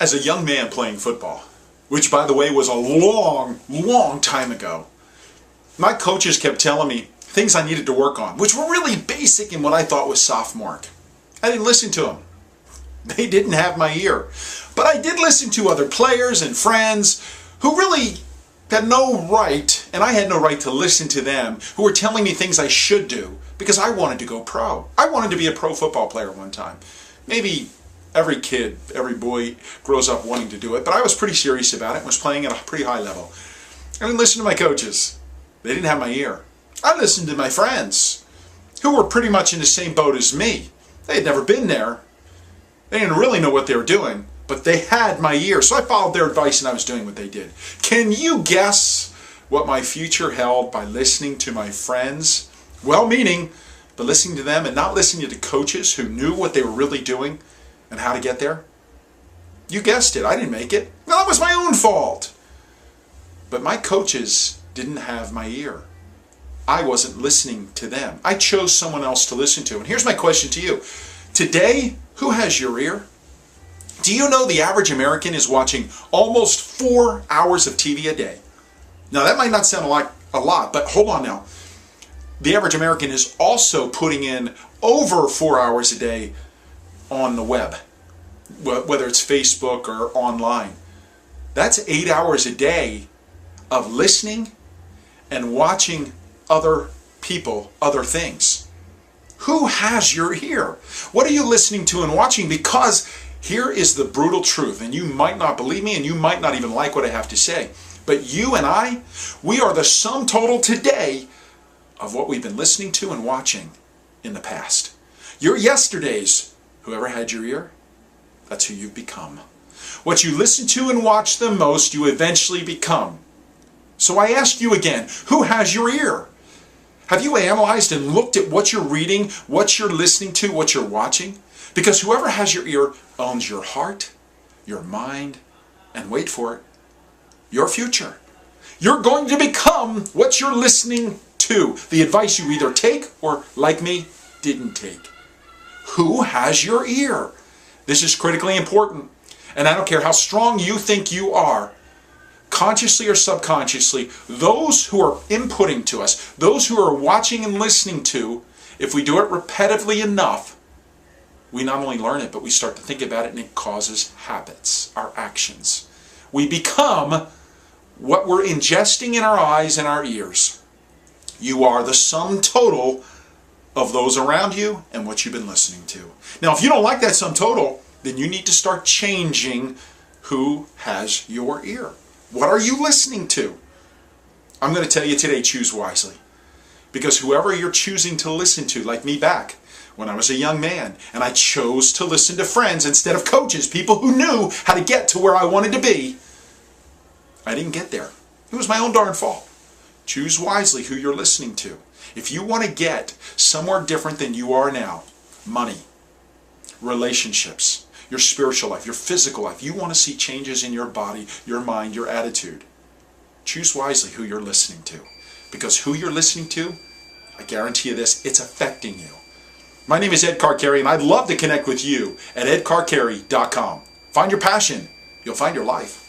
As a young man playing football, which by the way was a long time ago, my coaches kept telling me things I needed to work on, which were really basic in what I thought was sophomoric. I didn't listen to them. They didn't have my ear. But I did listen to other players and friends who really had no right, and I had no right to listen to them, who were telling me things I should do because I wanted to go pro. I wanted to be a pro football player one time. Maybe every kid, every boy grows up wanting to do it, but I was pretty serious about it and was playing at a pretty high level. I didn't listen to my coaches. They didn't have my ear. I listened to my friends who were pretty much in the same boat as me. They had never been there. They didn't really know what they were doing, but they had my ear, so I followed their advice and I was doing what they did. Can you guess what my future held by listening to my friends? Well-meaning, but listening to them and not listening to coaches who knew what they were really doing and how to get there? You guessed it, I didn't make it. Well, that was my own fault. But my coaches didn't have my ear. I wasn't listening to them. I chose someone else to listen to. And here's my question to you. Today, who has your ear? Do you know the average American is watching almost 4 hours of TV a day? Now that might not sound like a lot, but hold on now. The average American is also putting in over 4 hours a day on the web, whether it's Facebook or online. That's 8 hours a day of listening and watching other people, other things. Who has your ear? What are you listening to and watching? Because here is the brutal truth, and you might not believe me and you might not even like what I have to say, but you and I, we are the sum total today of what we've been listening to and watching in the past. Your yesterdays, whoever had your ear, that's who you've become. What you listen to and watch the most, you eventually become. So I ask you again, who has your ear? Have you analyzed and looked at what you're reading, what you're listening to, what you're watching? Because whoever has your ear owns your heart, your mind, and wait for it, your future. You're going to become what you're listening to, the advice you either take or, like me, didn't take. Who has your ear? This is critically important. And I don't care how strong you think you are, consciously or subconsciously, those who are inputting to us, those who are watching and listening to, if we do it repetitively enough, we not only learn it, but we start to think about it and it causes habits, our actions. We become what we're ingesting in our eyes and our ears. You are the sum total of those around you and what you've been listening to. Now, if you don't like that sum total, then you need to start changing who has your ear. What are you listening to? I'm going to tell you today, choose wisely. Because whoever you're choosing to listen to, like me back when I was a young man, and I chose to listen to friends instead of coaches, people who knew how to get to where I wanted to be, I didn't get there. It was my own darn fault. Choose wisely who you're listening to. If you want to get somewhere different than you are now, money, relationships, your spiritual life, your physical life, you want to see changes in your body, your mind, your attitude, choose wisely who you're listening to. Because who you're listening to, I guarantee you this, it's affecting you. My name is Ed Carcarey, and I'd love to connect with you at edcarcarey.com. Find your passion. You'll find your life.